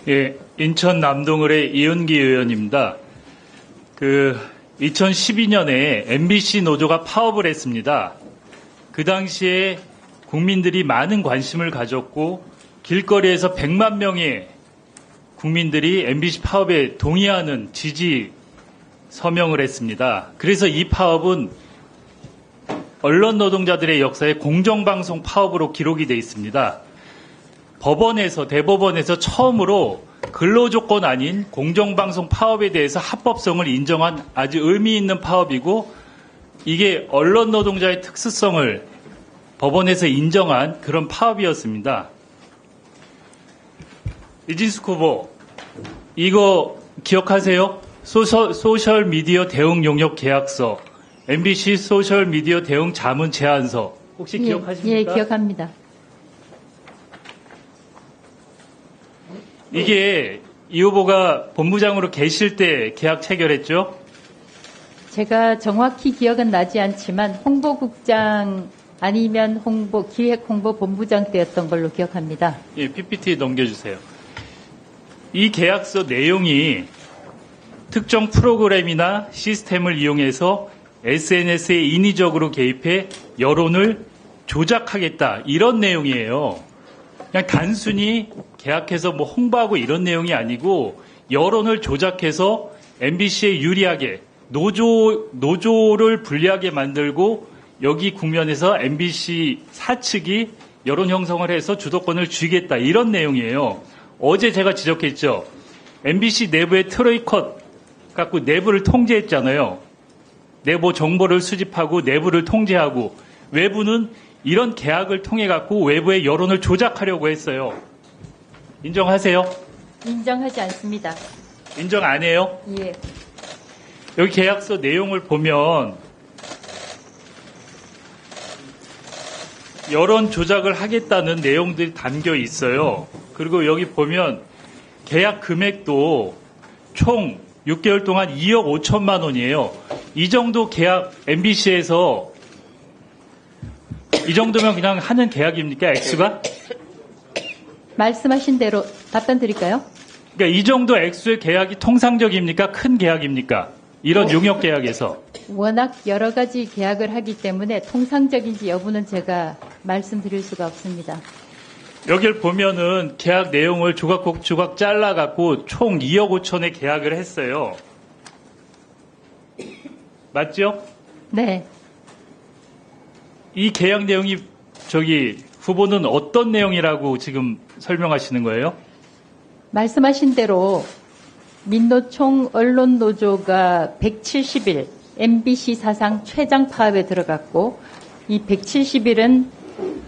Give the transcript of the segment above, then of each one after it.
예, 인천 남동을의 이은기 의원입니다. 2012년에 MBC 노조가 파업을 했습니다. 그 당시에 국민들이 많은 관심을 가졌고 길거리에서 100만 명의 국민들이 MBC 파업에 동의하는 지지 서명을 했습니다. 그래서 이 파업은 언론 노동자들의 역사에 공정방송 파업으로 기록이 되어 있습니다. 대법원에서 처음으로 근로조건 아닌 공정방송 파업에 대해서 합법성을 인정한 아주 의미 있는 파업이고, 이게 언론 노동자의 특수성을 법원에서 인정한 그런 파업이었습니다. 이진숙 후보, 이거 기억하세요? 소셜미디어 대응 용역 계약서, MBC 소셜미디어 대응 자문 제안서, 혹시 기억하십니까? 예, 기억합니다. 이게 이 후보가 본부장으로 계실 때 계약 체결했죠? 제가 정확히 기억은 나지 않지만 홍보국장 아니면 기획홍보본부장 때였던 걸로 기억합니다. 예, PPT 넘겨주세요. 이 계약서 내용이 특정 프로그램이나 시스템을 이용해서 SNS에 인위적으로 개입해 여론을 조작하겠다, 이런 내용이에요. 그냥 단순히 계약해서 홍보하고 이런 내용이 아니고, 여론을 조작해서 MBC에 유리하게 노조를 불리하게 만들고, 여기 국면에서 MBC 사측이 여론 형성을 해서 주도권을 쥐겠다, 이런 내용이에요. 어제 제가 지적했죠. MBC 내부의 트로이 컷 갖고 내부를 통제했잖아요. 내부 정보를 수집하고 내부를 통제하고, 외부는 이런 계약을 통해 갖고 외부의 여론을 조작하려고 했어요. 인정하세요? 인정하지 않습니다. 인정 안 해요? 예. 여기 계약서 내용을 보면 여론 조작을 하겠다는 내용들이 담겨 있어요. 그리고 여기 보면 계약 금액도 총 6개월 동안 2억 5천만 원이에요. 이 정도 계약 MBC에서 이 정도면 그냥 하는 계약입니까, 액수가? 말씀하신 대로 답변 드릴까요? 그러니까 이 정도 액수의 계약이 통상적입니까? 큰 계약입니까? 이런 용역 계약에서. 워낙 여러 가지 계약을 하기 때문에 통상적인지 여부는 제가 말씀드릴 수가 없습니다. 여기를 보면은 계약 내용을 조각 잘라갖고 총 2억 5천에 계약을 했어요. 맞죠? 네. 이 계약 내용이 후보는 어떤 내용이라고 지금 설명하시는 거예요? 말씀하신 대로 민노총 언론노조가 170일 MBC 사상 최장 파업에 들어갔고, 이 170일은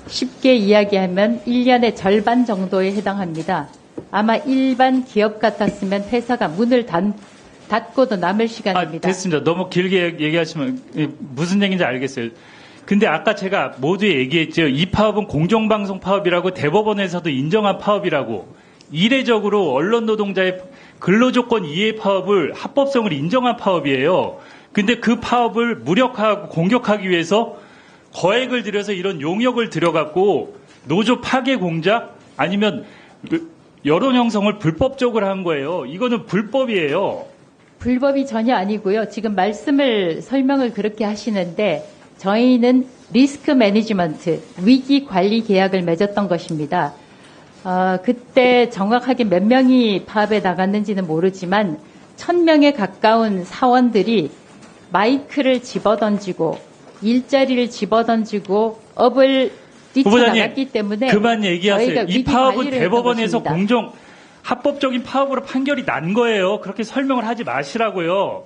쉽게 이야기하면 1년의 절반 정도에 해당합니다. 아마 일반 기업 같았으면 회사가 문을 닫고도 남을 시간입니다. 됐습니다. 너무 길게 얘기하시면 무슨 얘기인지 알겠어요. 근데 아까 제가 모두 얘기했죠. 이 파업은 공정방송 파업이라고, 대법원에서도 인정한 파업이라고. 이례적으로 언론 노동자의 근로조건 이해 파업을 합법성을 인정한 파업이에요. 근데 그 파업을 무력화하고 공격하기 위해서 거액을 들여서 이런 용역을 들여갖고 노조 파괴 공작, 아니면 여론 형성을 불법적으로 한 거예요. 이거는 불법이에요. 불법이 전혀 아니고요. 지금 설명을 그렇게 하시는데, 저희는 리스크 매니지먼트, 위기 관리 계약을 맺었던 것입니다. 그때 정확하게 몇 명이 파업에 나갔는지는 모르지만 1000명에 가까운 사원들이 마이크를 집어던지고 일자리를 집어던지고 업을 뛰쳐나갔기 때문에 그만 얘기하세요. 이 파업은 대법원에서 합법적인 파업으로 판결이 난 거예요. 그렇게 설명을 하지 마시라고요.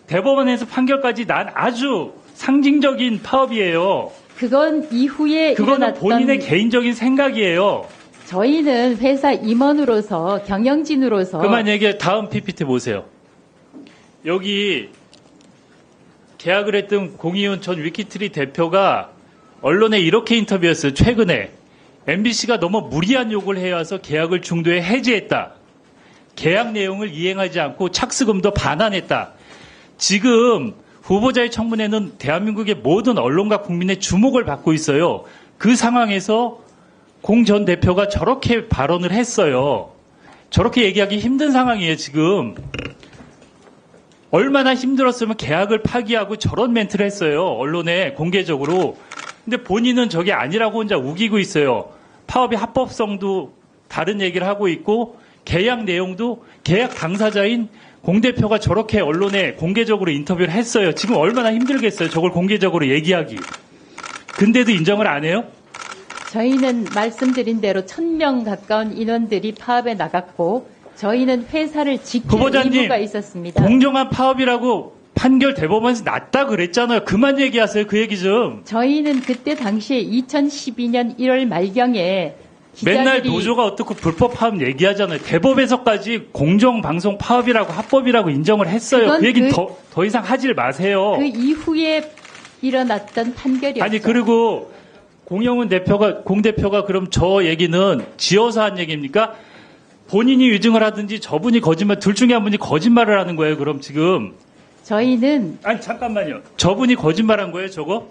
대법원에서 판결까지 난 아주 상징적인 파업이에요. 그건 이후에 그거는 본인의 개인적인 생각이에요. 저희는 회사 임원으로서, 경영진으로서. 그만 얘기해. 다음 PPT 보세요. 여기 계약을 했던 공희훈 전 위키트리 대표가 언론에 이렇게 인터뷰했어요. 최근에 MBC가 너무 무리한 요구를 해와서 계약을 중도에 해지했다. 계약 내용을 이행하지 않고 착수금도 반환했다. 지금 후보자의 청문회는 대한민국의 모든 언론과 국민의 주목을 받고 있어요. 그 상황에서 공 전 대표가 저렇게 발언을 했어요. 저렇게 얘기하기 힘든 상황이에요, 지금. 얼마나 힘들었으면 계약을 파기하고 저런 멘트를 했어요. 언론에 공개적으로. 근데 본인은 저게 아니라고 혼자 우기고 있어요. 파업의 합법성도 다른 얘기를 하고 있고 계약 내용도 계약 당사자인 공 대표가 저렇게 언론에 공개적으로 인터뷰를 했어요. 지금 얼마나 힘들겠어요. 저걸 공개적으로 얘기하기. 근데도 인정을 안 해요? 저희는 말씀드린 대로 1,000명 가까운 인원들이 파업에 나갔고 저희는 회사를 지킬 후보자님, 의무가 있었습니다. 공정한 파업이라고 판결 대법원에서 났다 그랬잖아요. 그만 얘기하세요. 그 얘기 좀. 저희는 그때 당시에 2012년 1월 말경에 맨날 기자들이 노조가 어떻고 불법 파업 얘기하잖아요. 대법에서까지 공정방송 파업이라고 합법이라고 인정을 했어요. 그건 그 얘기는 그- 더 이상 하질 마세요. 그 이후에 일어났던 판결이었죠. 아니 그리고 공영훈 대표가 공 대표가 그럼 저 얘기는 지어서 한 얘기입니까? 본인이 위증을 하든지 저분이 거짓말 둘 중에 한 분이 거짓말을 하는 거예요. 그럼 지금 저희는 아니 잠깐만요. 저분이 거짓말한 거예요. 저거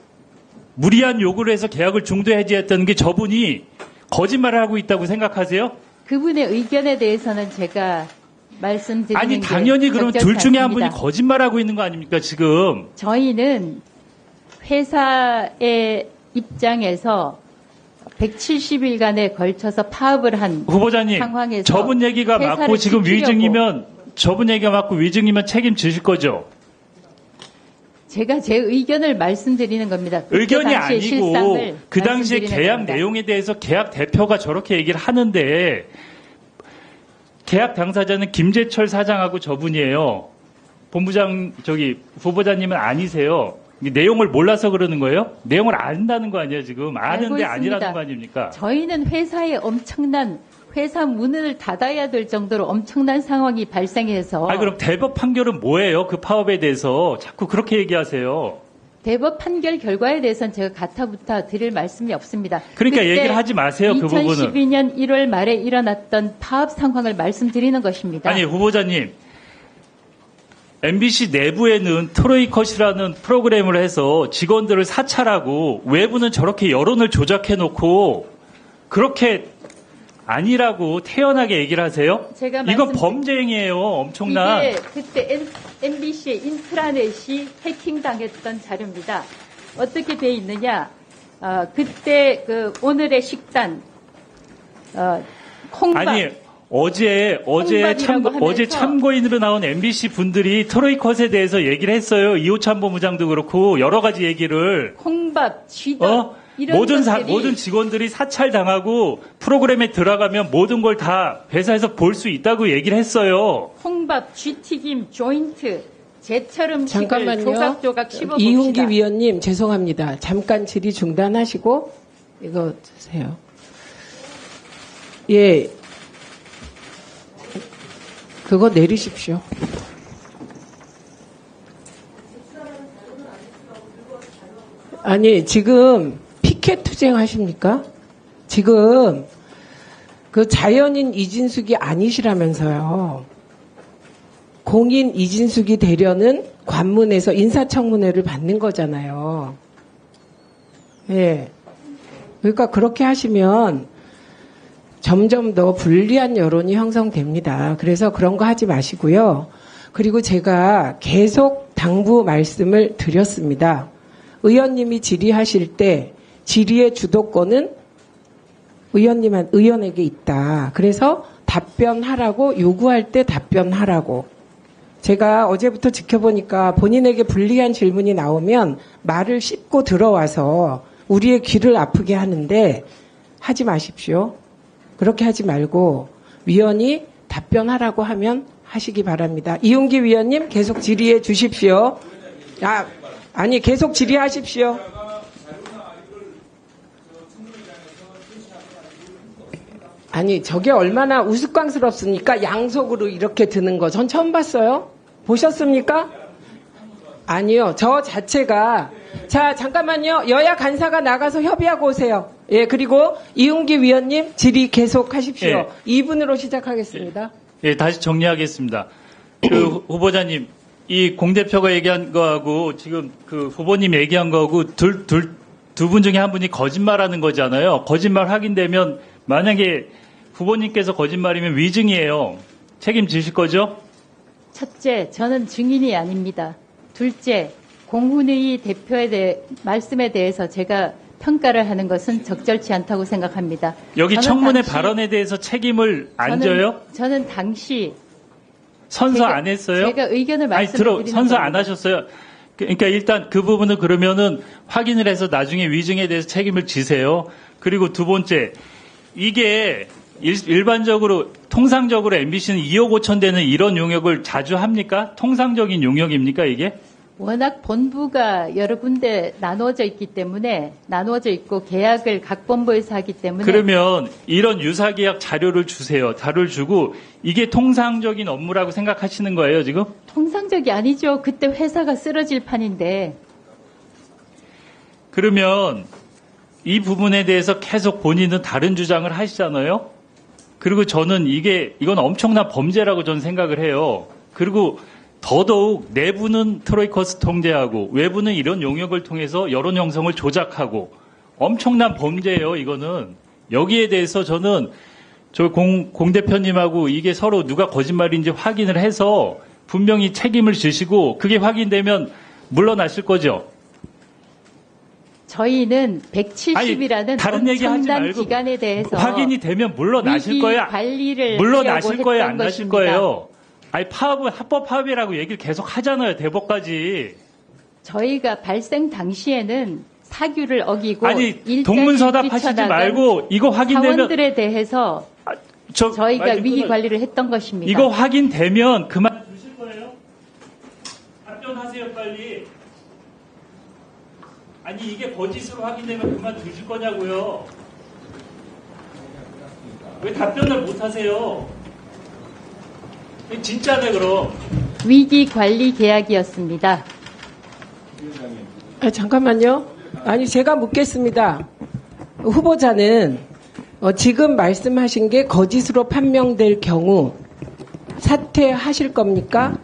무리한 요구를 해서 계약을 중도 해지했다는 게 저분이 거짓말을 하고 있다고 생각하세요? 그분의 의견에 대해서는 제가 말씀드리는 아니 게 당연히 그럼 적절치 둘 중에 한 분이 않습니다. 거짓말하고 있는 거 아닙니까 지금? 저희는 회사의 입장에서 170일간에 걸쳐서 파업을 한 후보자님, 상황에서 저분 얘기가 회사를 맞고 지금 지키려고 위증이면 저분 얘기가 맞고 위증이면 책임지실 거죠? 제가 제 의견을 말씀드리는 겁니다. 그때 의견이 당시의 아니고 실상을 그 당시에 말씀드리는 계약 겁니다. 내용에 대해서 계약 대표가 저렇게 얘기를 하는데 계약 당사자는 김재철 사장하고 저분이에요. 본부장 후보자님은 아니세요. 이 내용을 몰라서 그러는 거예요? 내용을 안다는 거 아니에요 지금? 아는데 알고 아니라는 있습니다. 거 아닙니까? 저희는 회사에 엄청난 회사 문을 닫아야 될 정도로 엄청난 상황이 발생해서 아니 그럼 대법 판결은 뭐예요? 그 파업에 대해서 자꾸 그렇게 얘기하세요. 대법 판결 결과에 대해서는 제가 가타부타 드릴 말씀이 없습니다. 그러니까 그때 얘기를 하지 마세요. 그 부분은. 2012년 1월 말에 일어났던 파업 상황을 말씀드리는 것입니다. 아니 후보자님 MBC 내부에는 트로이컷이라는 프로그램을 해서 직원들을 사찰하고 외부는 저렇게 여론을 조작해놓고 그렇게 아니라고 태연하게 얘기를 하세요? 제가 이건 말씀드린- 범죄 행위예요. 엄청난. 이게 그때 MBC의 인트라넷이 해킹당했던 자료입니다. 어떻게 돼 있느냐? 그때 그 오늘의 식단 콩밥 아니 어제 홍밥이라고 하면서 참고인으로 나온 MBC 분들이 트로이컷에 대해서 얘기를 했어요. 이호찬 본부장도 그렇고 여러 가지 얘기를 콩밥 쥐덕 이런 모든 것들이 직원들이 사찰당하고 프로그램에 들어가면 모든 걸 다 회사에서 볼 수 있다고 얘기를 했어요. 콩밥 쥐튀김 조인트 제철 음식을 잠깐만요. 조각조각 씹어봅시다. 이훈기 위원님 죄송합니다. 잠깐 질의 중단하시고 이거 주세요. 예, 그거 내리십시오. 아니 지금 피켓 투쟁 하십니까? 지금 그 자연인 이진숙이 아니시라면서요. 공인 이진숙이 되려는 관문에서 인사청문회를 받는 거잖아요. 예. 그러니까 그렇게 하시면 점점 더 불리한 여론이 형성됩니다. 그래서 그런 거 하지 마시고요. 그리고 제가 계속 당부 말씀을 드렸습니다. 의원님이 질의하실 때 질의의 주도권은 의원에게 있다. 그래서 답변하라고 요구할 때 답변하라고. 제가 어제부터 지켜보니까 본인에게 불리한 질문이 나오면 말을 씹고 들어와서 우리의 귀를 아프게 하는데 하지 마십시오. 그렇게 하지 말고 위원이 답변하라고 하면 하시기 바랍니다. 이훈기 위원님 계속 질의해 주십시오. 아니 계속 질의하십시오. 아니 저게 얼마나 우스꽝스럽습니까? 양속으로 이렇게 드는 거 전 처음 봤어요. 보셨습니까? 아니요. 저 자체가 자 잠깐만요. 여야 간사가 나가서 협의하고 오세요. 예, 그리고 이훈기 위원님 질의 계속 하십시오. 예. 2분으로 시작하겠습니다. 예, 다시 정리하겠습니다. 그 후보자님, 이 공 대표가 얘기한 거하고 지금 그 후보님 얘기한 거하고 두 분 중에 한 분이 거짓말하는 거잖아요. 거짓말 확인되면 만약에 후보님께서 거짓말이면 위증이에요. 책임지실 거죠? 첫째, 저는 증인이 아닙니다. 둘째, 공훈의 대표에 대해 말씀에 대해서 제가 평가를 하는 것은 적절치 않다고 생각합니다. 여기 저는 청문회 당시- 발언에 대해서 책임을 안 져요? 저는 당시 선서 제가- 안 했어요? 제가 의견을 아니, 말씀드리는 선서 안 겁니다. 하셨어요. 그러니까 일단 그 부분은 그러면은 확인을 해서 나중에 위증에 대해서 책임을 지세요. 그리고 두 번째, 이게 일반적으로 통상적으로 MBC는 2억 5천 되는 이런 용역을 자주 합니까? 통상적인 용역입니까 이게? 워낙 본부가 여러 군데 나누어져 있기 때문에 나누어져 있고 계약을 각 본부에서 하기 때문에 그러면 이런 유사계약 자료를 주세요. 자료를 주고 이게 통상적인 업무라고 생각하시는 거예요 지금? 통상적이 아니죠. 그때 회사가 쓰러질 판인데 그러면 이 부분에 대해서 계속 본인은 다른 주장을 하시잖아요. 그리고 저는 이건 엄청난 범죄라고 저는 생각을 해요. 그리고 더더욱 내부는 트로이커스 통제하고 외부는 이런 용역을 통해서 여론 형성을 조작하고 엄청난 범죄예요. 이거는 여기에 대해서 저는 저 공 대표님하고 이게 서로 누가 거짓말인지 확인을 해서 분명히 책임을 지시고 그게 확인되면 물러나실 거죠. 저희는 170이라는 다른 얘기 하지 엄청난 말고 기간에 대해서 확인이 되면 물러나실 위기 거야. 관리를 물러나실 하려고 거예요, 했던 안 나실 것입니다. 거예요. 아니 파업은 합법 파업이라고 얘기를 계속 하잖아요, 대법까지. 저희가 발생 당시에는 사규를 어기고 아니 일자리 동문서답 하시지 뛰쳐나간 말고 이거 확인되면 사원들에 대해서 저희가 마이크 위기 끊어요. 관리를 했던 것입니다. 이거 확인되면 그만 두실 거예요? 답변하세요, 빨리. 아니 이게 거짓으로 확인되면 그만 두실 거냐고요? 왜 답변을 못 하세요? 진짜네 그럼. 위기 관리 계약이었습니다. 잠깐만요. 아니 제가 묻겠습니다. 후보자는 지금 말씀하신 게 거짓으로 판명될 경우 사퇴하실 겁니까?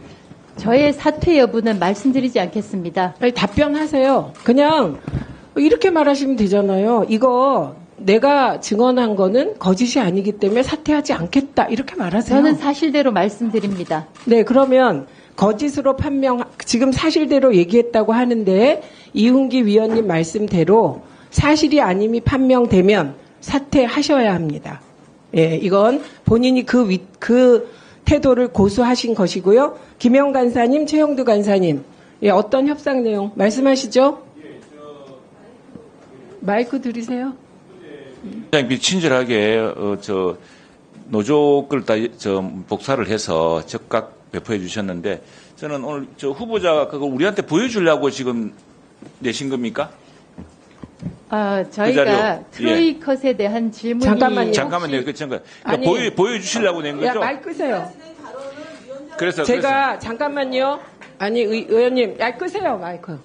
저의 사퇴 여부는 말씀드리지 않겠습니다. 아니, 답변하세요. 그냥 이렇게 말하시면 되잖아요. 이거 내가 증언한 거는 거짓이 아니기 때문에 사퇴하지 않겠다. 이렇게 말하세요. 저는 사실대로 말씀드립니다. 네, 그러면 거짓으로 지금 사실대로 얘기했다고 하는데 이훈기 위원님 말씀대로 사실이 아님이 판명되면 사퇴하셔야 합니다. 예, 이건 본인이 그 태도를 고수하신 것이고요. 김영 간사님, 최영두 간사님, 예, 어떤 협상 내용 말씀하시죠? 마이크 들으세요. 굉장히 친절하게 노조 걸다 복사를 해서 즉각 배포해 주셨는데 저는 오늘 저 후보자가 그거 우리한테 보여주려고 지금 내신 겁니까? 저희가 자료. 트로이컷에 대한 질문이 잠깐만요. 잠깐만요. 그러니까 아니, 보여주시려고 낸 야, 거죠? 마이크 끄세요. 그래서 제가 잠깐만요. 아니 의원님, 야 끄세요 마이크.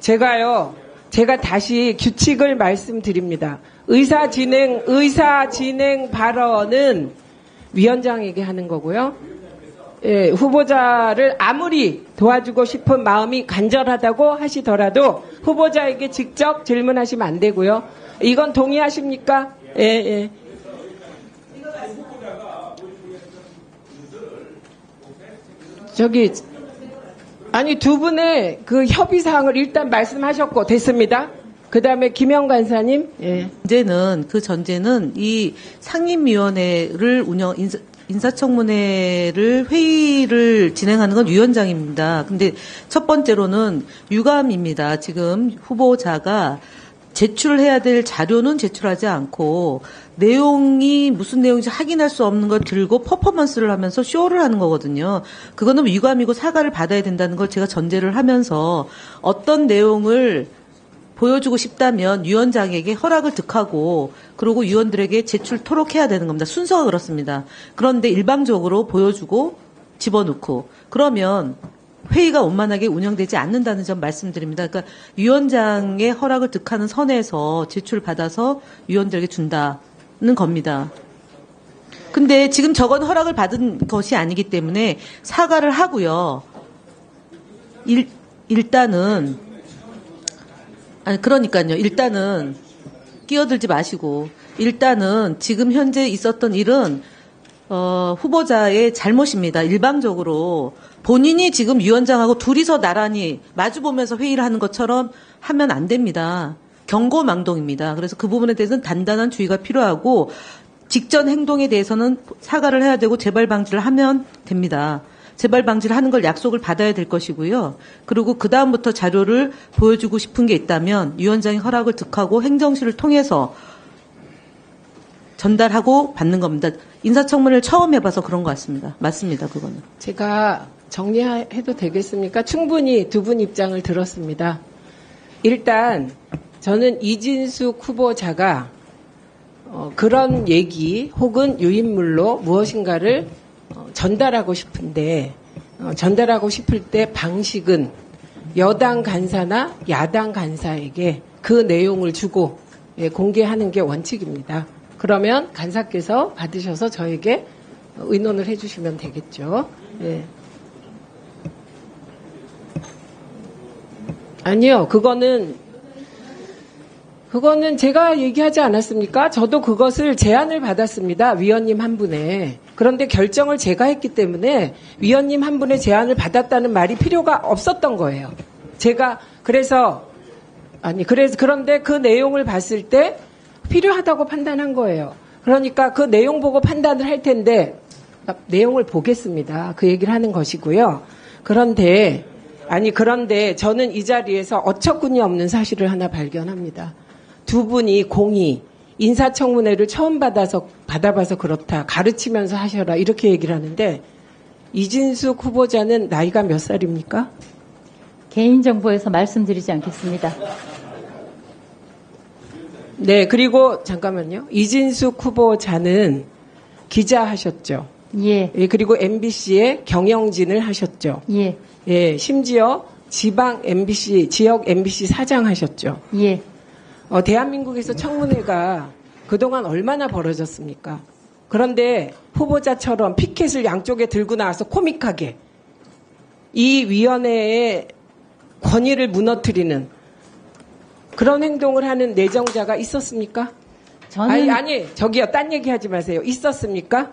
제가 다시 규칙을 말씀드립니다. 의사 진행 발언은 위원장에게 하는 거고요. 예, 후보자를 아무리 도와주고 싶은 마음이 간절하다고 하시더라도 후보자에게 직접 질문하시면 안 되고요. 이건 동의하십니까? 예, 예. 아니 두 분의 그 협의 사항을 일단 말씀하셨고 됐습니다. 그다음에 김영 간사님. 예. 그 전제는 이 상임위원회를 인사청문회를 회의를 진행하는 건 위원장입니다. 근데 첫 번째로는 유감입니다. 지금 후보자가 제출해야 될 자료는 제출하지 않고 내용이 무슨 내용인지 확인할 수 없는 걸 들고 퍼포먼스를 하면서 쇼를 하는 거거든요. 그거는 유감이고 사과를 받아야 된다는 걸 제가 전제를 하면서 어떤 내용을 보여주고 싶다면 위원장에게 허락을 득하고 그리고 위원들에게 제출토록 해야 되는 겁니다. 순서가 그렇습니다. 그런데 일방적으로 보여주고 집어넣고 그러면 회의가 원만하게 운영되지 않는다는 점 말씀드립니다. 그러니까 위원장의 허락을 득하는 선에서 제출받아서 위원들에게 준다는 겁니다. 근데 지금 저건 허락을 받은 것이 아니기 때문에 사과를 하고요. 일단은 끼어들지 마시고 일단은 지금 현재 있었던 일은 후보자의 잘못입니다. 일방적으로 본인이 지금 위원장하고 둘이서 나란히 마주보면서 회의를 하는 것처럼 하면 안 됩니다. 경고망동입니다. 그래서 그 부분에 대해서는 단단한 주의가 필요하고 직전 행동에 대해서는 사과를 해야 되고 재발 방지를 하면 됩니다. 재발 방지를 하는 걸 약속을 받아야 될 것이고요. 그리고 그 다음부터 자료를 보여주고 싶은 게 있다면 위원장이 허락을 득하고 행정실을 통해서 전달하고 받는 겁니다. 인사청문회를 처음 해봐서 그런 것 같습니다. 맞습니다. 그거는. 제가 정리해도 되겠습니까? 충분히 두 분 입장을 들었습니다. 일단 저는 이진숙 후보자가 그런 얘기 혹은 유인물로 무엇인가를 전달하고 싶은데 전달하고 싶을 때 방식은 여당 간사나 야당 간사에게 그 내용을 주고 공개하는 게 원칙입니다. 그러면 간사께서 받으셔서 저에게 의논을 해주시면 되겠죠. 예. 아니요, 그거는 제가 얘기하지 않았습니까? 저도 그것을 제안을 받았습니다. 위원님 한 분의. 그런데 결정을 제가 했기 때문에 위원님 한 분의 제안을 받았다는 말이 필요가 없었던 거예요. 그런데 그 내용을 봤을 때 필요하다고 판단한 거예요. 그러니까 그 내용 보고 판단을 할 텐데 내용을 보겠습니다. 그 얘기를 하는 것이고요. 그런데 저는 이 자리에서 어처구니 없는 사실을 하나 발견합니다. 두 분이 공히 인사청문회를 처음 받아봐서 그렇다. 가르치면서 하셔라. 이렇게 얘기를 하는데 이진숙 후보자는 나이가 몇 살입니까? 개인정보에서 말씀드리지 않겠습니다. 네, 그리고 잠깐만요. 이진숙 후보자는 기자하셨죠? 예. 예, 그리고 MBC에 경영진을 하셨죠? 예. 예, 심지어 지역 MBC 사장 하셨죠? 예. 대한민국에서 청문회가 그동안 얼마나 벌어졌습니까? 그런데 후보자처럼 피켓을 양쪽에 들고 나와서 코믹하게 이 위원회의 권위를 무너뜨리는 그런 행동을 하는 내정자가 있었습니까? 저는 저기요, 딴 얘기하지 마세요. 있었습니까?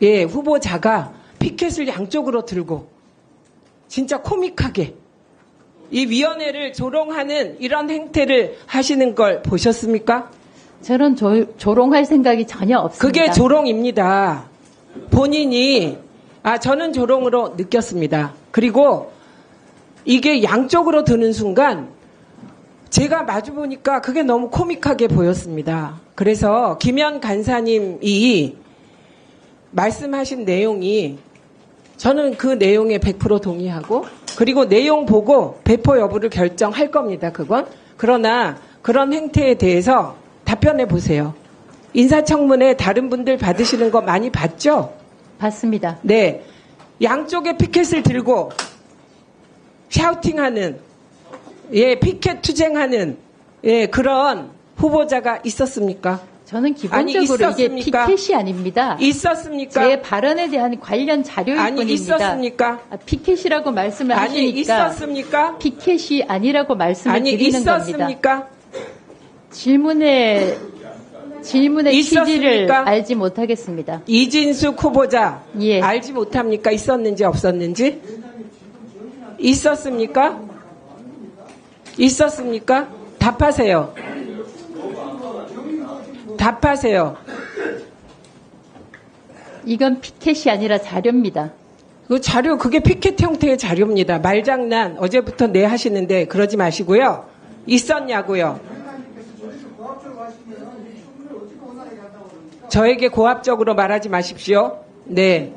예, 후보자가 피켓을 양쪽으로 들고 진짜 코믹하게 이 위원회를 조롱하는 이런 행태를 하시는 걸 보셨습니까? 저는 조롱할 생각이 전혀 없습니다. 그게 조롱입니다. 본인이 저는 조롱으로 느꼈습니다. 그리고 이게 양쪽으로 드는 순간 제가 마주 보니까 그게 너무 코믹하게 보였습니다. 그래서 김현 간사님이 말씀하신 내용이 저는 그 내용에 100% 동의하고 그리고 내용 보고 배포 여부를 결정할 겁니다. 그건. 그러나 그런 행태에 대해서 답변해 보세요. 인사청문회 다른 분들 받으시는 거 많이 봤죠? 봤습니다. 네. 양쪽에 피켓을 들고 샤우팅하는 피켓 투쟁하는 그런 후보자가 있었습니까? 저는 기본적으로 이게 피켓이 아닙니다. 있었습니까? 제 발언에 대한 관련 자료일 뿐입니다. 있었습니까? 피켓이라고 말씀을 하시니까 있었습니까? 피켓이 아니라고 말씀을 드리는 있었습니까? 겁니다. 질문의 취지를 알지 못하겠습니다. 이진숙 후보자 예. 알지 못합니까? 있었는지 없었는지? 있었습니까? 있었습니까? 답하세요. 답하세요. 이건 피켓이 아니라 자료입니다. 그 자료, 그게 피켓 형태의 자료입니다. 말장난 어제부터 내 하시는데 그러지 마시고요. 있었냐고요. 저에게 고압적으로 말하지 마십시오. 네.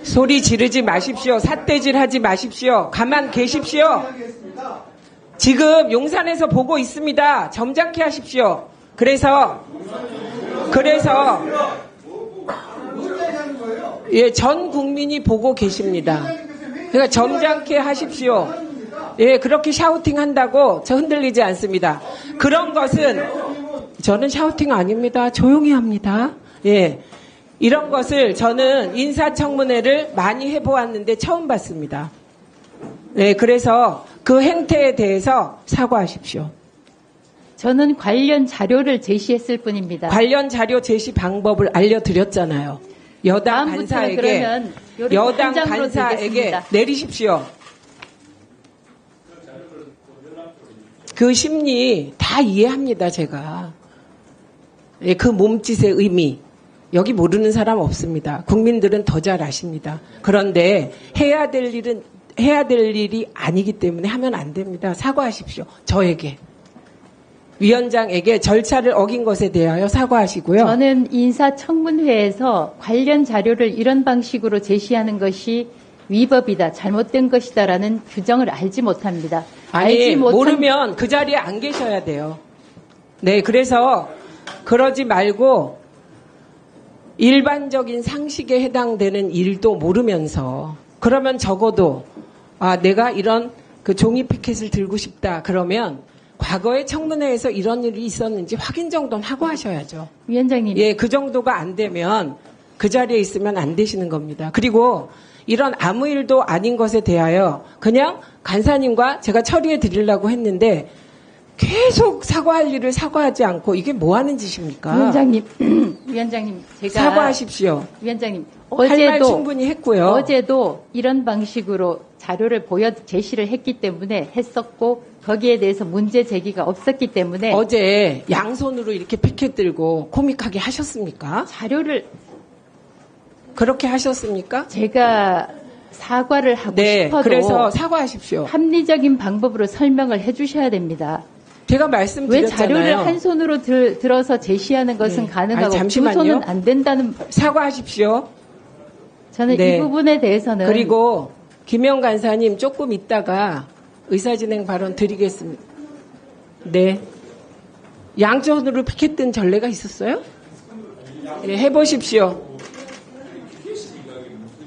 소리 지르지 마십시오. 삿대질 하지 마십시오. 가만 계십시오. 지금 용산에서 보고 있습니다. 점잖게 하십시오. 그래서 전 국민이 보고 계십니다. 그러니까 점잖게 하십시오. 예, 그렇게 샤우팅 한다고 저 흔들리지 않습니다. 그런 것은 저는 샤우팅 아닙니다. 조용히 합니다. 예. 이런 것을 저는 인사청문회를 많이 해보았는데 처음 봤습니다. 네, 그래서 그 행태에 대해서 사과하십시오. 저는 관련 자료를 제시했을 뿐입니다. 관련 자료 제시 방법을 알려드렸잖아요. 여당 다음부터는 간사에게 그러면 요리 여당 한 장으로 간사에게 드리겠습니다. 내리십시오. 그 심리 다 이해합니다, 제가. 예, 그 몸짓의 의미. 여기 모르는 사람 없습니다. 국민들은 더 잘 아십니다. 그런데 해야 될 일이 아니기 때문에 하면 안 됩니다. 사과하십시오. 저에게. 위원장에게 절차를 어긴 것에 대하여 사과하시고요. 저는 인사청문회에서 관련 자료를 이런 방식으로 제시하는 것이 위법이다, 잘못된 것이다라는 규정을 알지 못합니다. 아니, 모르면 그 자리에 안 계셔야 돼요. 네, 그래서 그러지 말고 일반적인 상식에 해당되는 일도 모르면서 그러면 적어도 내가 이런 그 종이 피켓을 들고 싶다. 그러면 과거에 청문회에서 이런 일이 있었는지 확인 정도는 하고 하셔야죠. 위원장님, 예, 그 정도가 안 되면 그 자리에 있으면 안 되시는 겁니다. 그리고 이런 아무 일도 아닌 것에 대하여 그냥 간사님과 제가 처리해 드리려고 했는데 계속 사과할 일을 사과하지 않고 이게 뭐 하는 짓입니까? 위원장님, 제가 사과하십시오. 위원장님, 할 말 충분히 했고요. 어제도 이런 방식으로 자료를 제시를 했기 때문에 했었고 거기에 대해서 문제 제기가 없었기 때문에 어제 양손으로 이렇게 피켓 들고 코믹하게 하셨습니까? 자료를 그렇게 하셨습니까? 제가 사과를 하고 네, 싶어도 그래서 사과하십시오. 합리적인 방법으로 설명을 해주셔야 됩니다. 제가 왜 말씀드렸잖아요. 자료를 한 손으로 들어서 제시하는 것은 네. 가능하고 아니, 잠시만요. 두 손은 안 된다는 사과하십시오. 저는 네. 이 부분에 대해서는 그리고 김영 간사님 조금 있다가 의사진행 발언 드리겠습니다. 네. 양손으로 피켓 든 전례가 있었어요? 네, 해보십시오.